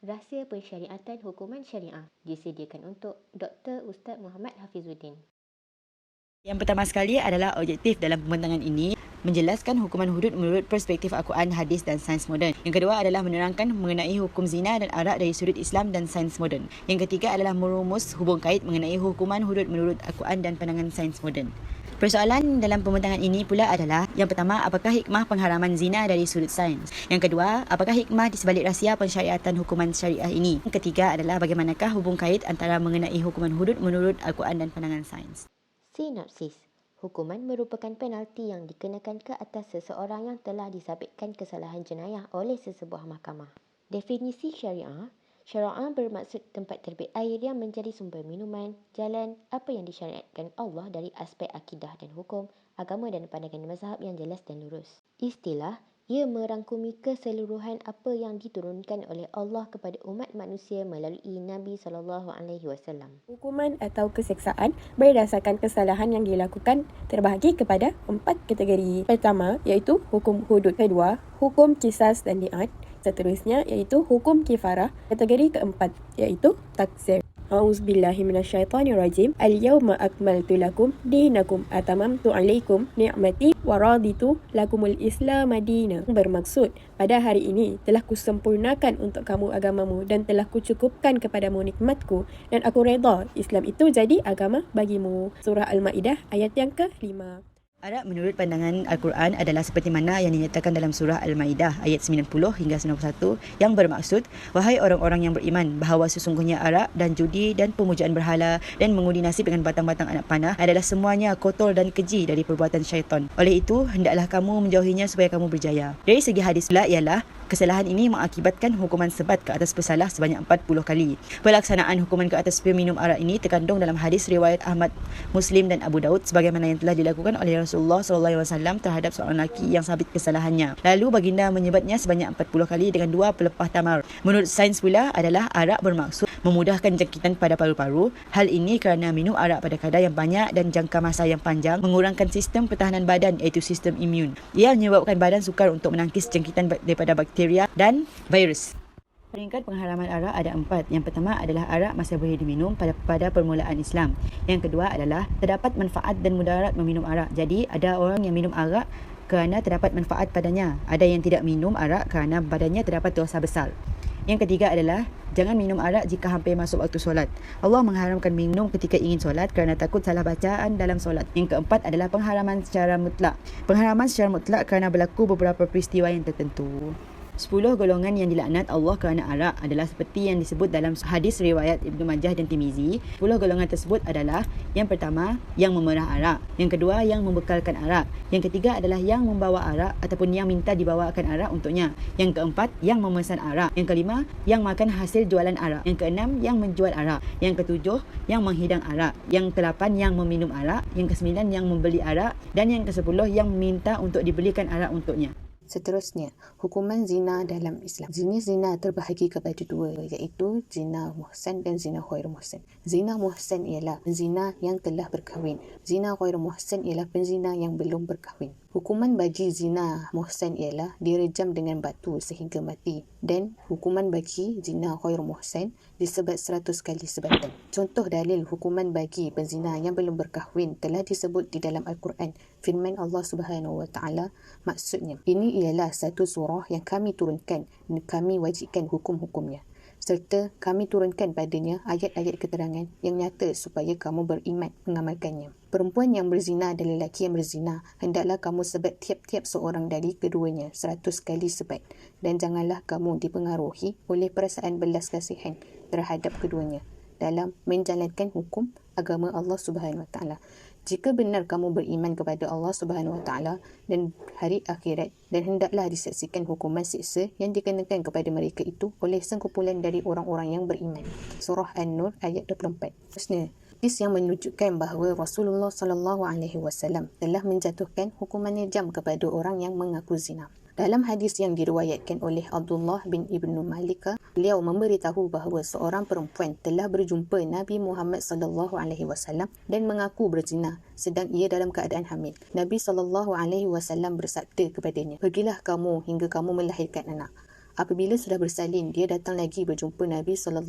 Rahsia Pensyariatan Hukuman Syariah disediakan untuk Dr. Ustaz Muhammad Hafizuddin. Yang pertama sekali adalah objektif dalam pembentangan ini menjelaskan hukuman hudud menurut perspektif Al-Quran, hadis dan sains moden. Yang kedua adalah menerangkan mengenai hukum zina dan arak dari sudut Islam dan sains moden. Yang ketiga adalah merumus hubung kait mengenai hukuman hudud menurut Al-Quran dan pandangan sains moden. Persoalan dalam pembentangan ini pula adalah, yang pertama, apakah hikmah pengharaman zina dari sudut sains? Yang kedua, apakah hikmah di sebalik rahsia pensyariatan hukuman syariah ini? Yang ketiga adalah bagaimanakah hubung kait antara mengenai hukuman hudud menurut Al-Quran dan pandangan sains? Sinopsis. Hukuman merupakan penalti yang dikenakan ke atas seseorang yang telah disabitkan kesalahan jenayah oleh sesebuah mahkamah. Definisi syariah. Syariah bermaksud tempat terbit air yang menjadi sumber minuman, jalan, apa yang disyariatkan Allah dari aspek akidah dan hukum, agama dan pandangan mazhab yang jelas dan lurus. Istilah, ia merangkumi keseluruhan apa yang diturunkan oleh Allah kepada umat manusia melalui Nabi SAW. Hukuman atau keseksaan berdasarkan kesalahan yang dilakukan terbahagi kepada 4 kategori. Pertama, iaitu hukum hudud. Kedua, hukum qisas dan li'an. Seterusnya, iaitu hukum kifarah. Kategori keempat, iaitu takzir. A'udzubillahi minasyaitonirrajim. Al-yawma akmaltu lakum dinakum atamamtu alaikum ni'mati wa raditu lakumul Islam madina. Bermaksud, pada hari ini telah kusempurnakan untuk kamu agamamu dan telah kucukupkan kepadamu nikmatku dan aku redha Islam itu jadi agama bagimu. Surah Al-Maidah ayat yang ke-5. Arak menurut pandangan Al-Quran adalah seperti mana yang dinyatakan dalam surah Al-Maidah ayat 90 hingga 91 yang bermaksud, wahai orang-orang yang beriman, bahawa sesungguhnya arak dan judi dan pemujaan berhala dan mengundi nasib dengan batang-batang anak panah adalah semuanya kotor dan keji dari perbuatan syaitan. Oleh itu, hendaklah kamu menjauhinya supaya kamu berjaya. Dari segi hadis pula ialah, kesalahan ini mengakibatkan hukuman sebat ke atas pesalah sebanyak 40 kali. Pelaksanaan hukuman ke atas peminum arak ini terkandung dalam hadis riwayat Ahmad, Muslim dan Abu Daud sebagaimana yang telah dilakukan oleh Rasulullah SAW terhadap seorang lelaki yang sabit kesalahannya. Lalu baginda menyebatnya sebanyak 40 kali dengan 2 pelepah tamar. Menurut sains pula adalah arak bermaksud memudahkan jangkitan pada paru-paru. Hal ini kerana minum arak pada kadar yang banyak dan jangka masa yang panjang mengurangkan sistem pertahanan badan iaitu sistem imun. Ia menyebabkan badan sukar untuk menangkis jangkitan daripada bakteria dan virus. Peringkat pengharaman arak ada 4. Yang pertama adalah arak masih boleh diminum pada permulaan Islam. Yang kedua adalah terdapat manfaat dan mudarat meminum arak. Jadi ada orang yang minum arak kerana terdapat manfaat padanya. Ada yang tidak minum arak kerana badannya terdapat dosa besar. Yang ketiga adalah jangan minum arak jika hampir masuk waktu solat. Allah mengharamkan minum ketika ingin solat kerana takut salah bacaan dalam solat. Yang keempat adalah pengharaman secara mutlak. Pengharaman secara mutlak kerana berlaku beberapa peristiwa yang tertentu. 10 golongan yang dilaknat Allah kerana arak adalah seperti yang disebut dalam hadis riwayat Ibnu Majah dan Tirmizi. 10 golongan tersebut adalah, yang pertama, yang memerah arak. Yang kedua, yang membekalkan arak. Yang ketiga adalah yang membawa arak ataupun yang minta dibawakan arak untuknya. Yang keempat, yang memesan arak. Yang kelima, yang makan hasil jualan arak. Yang keenam, yang menjual arak. Yang ketujuh, yang menghidang arak. Yang kedelapan, yang meminum arak. Yang kesembilan, yang membeli arak. Dan yang kesepuluh, yang meminta untuk dibelikan arak untuknya. Seterusnya, hukuman zina dalam Islam. Jenis zina terbahagi kepada 2, iaitu zina muhsan dan zina ghair muhsan. Zina muhsan ialah penzina yang telah berkahwin. Zina ghair muhsan ialah penzina yang belum berkahwin. Hukuman bagi zina muhsan ialah direjam dengan batu sehingga mati, dan hukuman bagi zina ghair muhsan disebat 100 kali sebatan. Contoh dalil hukuman bagi penzina yang belum berkahwin telah disebut di dalam Al-Quran. Firman Allah Subhanahu wa taala, maksudnya, ini ialah satu surah yang kami turunkan dan kami wajibkan hukum-hukumnya, serta kami turunkan padanya ayat-ayat keterangan yang nyata supaya kamu beriman mengamalkannya. Perempuan yang berzina dan lelaki yang berzina, hendaklah kamu sebat tiap-tiap seorang dari keduanya 100 kali sebat, dan janganlah kamu dipengaruhi oleh perasaan belas kasihan terhadap keduanya dalam menjalankan hukum agama Allah Subhanahu wa taala. Jika benar kamu beriman kepada Allah Subhanahu wa taala dan hari akhirat, dan hendaklah disaksikan hukuman siksa yang dikenakan kepada mereka itu oleh sekumpulan dari orang-orang yang beriman. Surah An-Nur ayat 24. Seterusnya, hadis yang menunjukkan bahawa Rasulullah SAW telah menjatuhkan hukuman rejam kepada orang yang mengaku zina. Dalam hadis yang diriwayatkan oleh Abdullah bin Ibnu Malika, beliau memberitahu bahawa seorang perempuan telah berjumpa Nabi Muhammad SAW dan mengaku berzina sedang ia dalam keadaan hamil. Nabi SAW bersabda kepadanya, "Pergilah kamu hingga kamu melahirkan anak. Apabila sudah bersalin, dia datang lagi berjumpa Nabi SAW.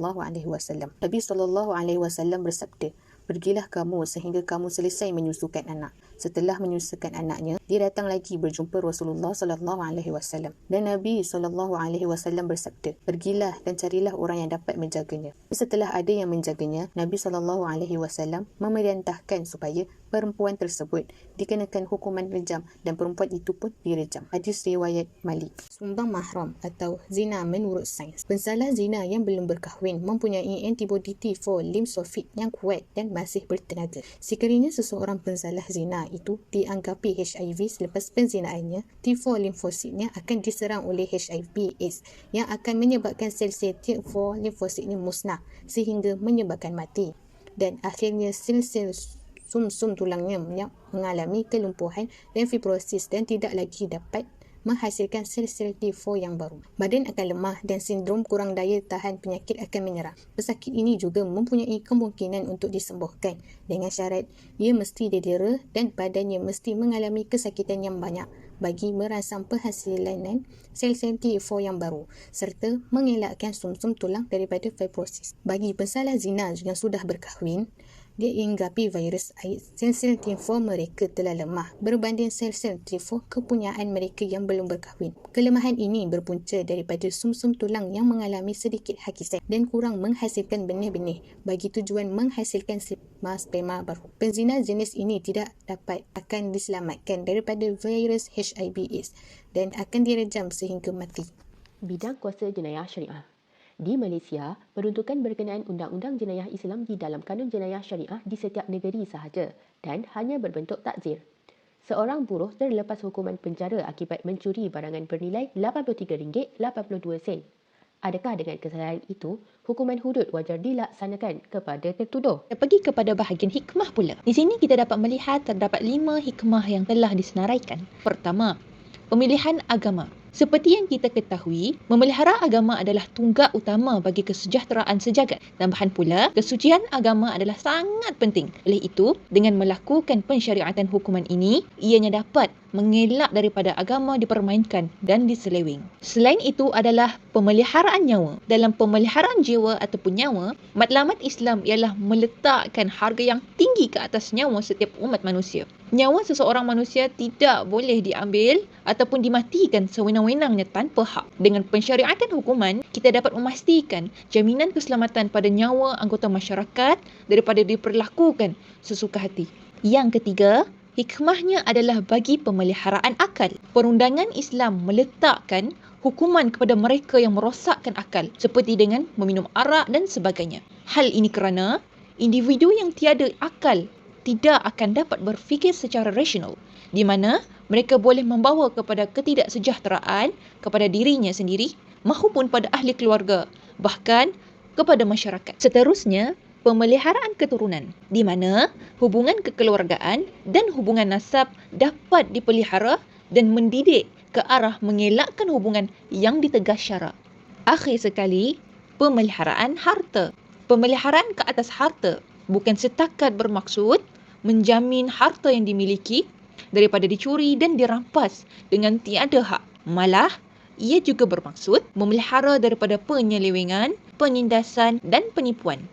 Nabi SAW bersabda, "Pergilah kamu sehingga kamu selesai menyusukan anak." Setelah menyusukan anaknya, dia datang lagi berjumpa Rasulullah SAW. Dan Nabi SAW bersabda, "Pergilah dan carilah orang yang dapat menjaganya." Setelah ada yang menjaganya, Nabi SAW memerintahkan supaya perempuan tersebut dikenakan hukuman rejam dan perempuan itu pun direjam. Hadis riwayat Malik. Sumbang mahram atau zina menurut sains. Pensalah zina yang belum berkahwin mempunyai antibody T4 limfosit yang kuat dan masih bertenaga. Sekiranya seseorang pensalah zina itu dianggapi HIV selepas penzinaannya, T4 limfositnya akan diserang oleh HIV AIDS yang akan menyebabkan sel-sel T4 limfositnya musnah sehingga menyebabkan mati. Dan akhirnya sel-sel sumsum tulangnya mengalami kelumpuhan dan fibrosis dan tidak lagi dapat menghasilkan sel-sel T4 yang baru. Badan akan lemah dan sindrom kurang daya tahan penyakit akan menyerang. Pesakit ini juga mempunyai kemungkinan untuk disembuhkan dengan syarat ia mesti didera dan badannya mesti mengalami kesakitan yang banyak bagi merangsang penghasilan sel-sel T4 yang baru serta mengelakkan sumsum tulang daripada fibrosis. Bagi pensalah zina yang sudah berkahwin, dia inggapi virus AIDS. Sel-sel T4 mereka telah lemah berbanding sel-sel T4 kepunyaan mereka yang belum berkahwin. Kelemahan ini berpunca daripada sumsum tulang yang mengalami sedikit hakikat dan kurang menghasilkan benih-benih bagi tujuan menghasilkan sperma baru. Penzina jenis ini tidak dapat akan diselamatkan daripada virus HIV AIDS dan akan direjam sehingga mati. Bidang kuasa jenayah syariah. Di Malaysia, peruntukan berkenaan Undang-Undang Jenayah Islam di dalam Kanun Jenayah Syariah di setiap negeri sahaja dan hanya berbentuk takzir. Seorang buruh terlepas hukuman penjara akibat mencuri barangan bernilai RM83.82. Adakah dengan kesalahan itu, hukuman hudud wajar dilaksanakan kepada tertuduh? Kita pergi kepada bahagian hikmah pula. Di sini kita dapat melihat terdapat 5 hikmah yang telah disenaraikan. Pertama, pemilihan agama. Seperti yang kita ketahui, memelihara agama adalah tunggak utama bagi kesejahteraan sejagat. Tambahan pula, kesucian agama adalah sangat penting. Oleh itu, dengan melakukan pensyariatan hukuman ini, ianya dapat mengelak daripada agama dipermainkan dan diseleweng. Selain itu adalah pemeliharaan nyawa. Dalam pemeliharaan jiwa ataupun nyawa, matlamat Islam ialah meletakkan harga yang tinggi ke atas nyawa setiap umat manusia. Nyawa seseorang manusia tidak boleh diambil ataupun dimatikan sewenang-wenangnya tanpa hak. Dengan pensyariatan hukuman, kita dapat memastikan jaminan keselamatan pada nyawa anggota masyarakat daripada diperlakukan sesuka hati. Yang ketiga, hikmahnya adalah bagi pemeliharaan akal. Perundangan Islam meletakkan hukuman kepada mereka yang merosakkan akal seperti dengan meminum arak dan sebagainya. Hal ini kerana individu yang tiada akal tidak akan dapat berfikir secara rasional, di mana mereka boleh membawa kepada ketidaksejahteraan kepada dirinya sendiri maupun pada ahli keluarga, bahkan kepada masyarakat. Seterusnya, pemeliharaan keturunan, di mana hubungan kekeluargaan dan hubungan nasab dapat dipelihara dan mendidik ke arah mengelakkan hubungan yang ditegas syarak. Akhir sekali, pemeliharaan harta. Pemeliharaan ke atas harta bukan setakat bermaksud menjamin harta yang dimiliki daripada dicuri dan dirampas dengan tiada hak. Malah, ia juga bermaksud memelihara daripada penyelewengan, penindasan dan penipuan.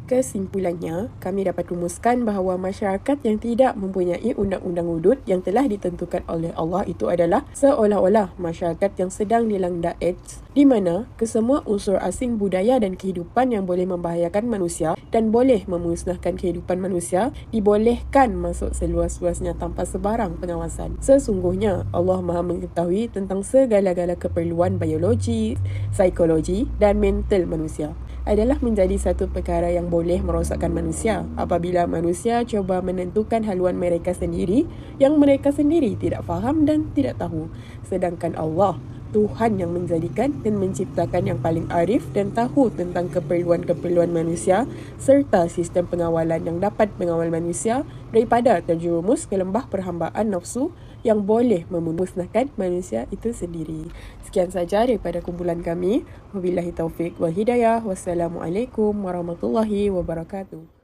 Kesimpulannya, kami dapat rumuskan bahawa masyarakat yang tidak mempunyai undang-undang hudud yang telah ditentukan oleh Allah itu adalah seolah-olah masyarakat yang sedang dilanda AIDS, di mana kesemua unsur asing budaya dan kehidupan yang boleh membahayakan manusia dan boleh memusnahkan kehidupan manusia dibolehkan masuk seluas-luasnya tanpa sebarang pengawasan. Sesungguhnya, Allah Maha mengetahui tentang segala-gala keperluan biologi, psikologi dan mental manusia. Adalah menjadi satu perkara yang boleh merosakkan manusia apabila manusia cuba menentukan haluan mereka sendiri yang mereka sendiri tidak faham dan tidak tahu. Sedangkan Allah, Tuhan yang menjadikan dan menciptakan yang paling arif dan tahu tentang keperluan-keperluan manusia serta sistem pengawalan yang dapat mengawal manusia daripada terjerumus ke lembah perhambaan nafsu yang boleh memusnahkan manusia itu sendiri. Sekian saja daripada kumpulan kami. Wabillahi taufik wal hidayah. Wassalamualaikum warahmatullahi wabarakatuh.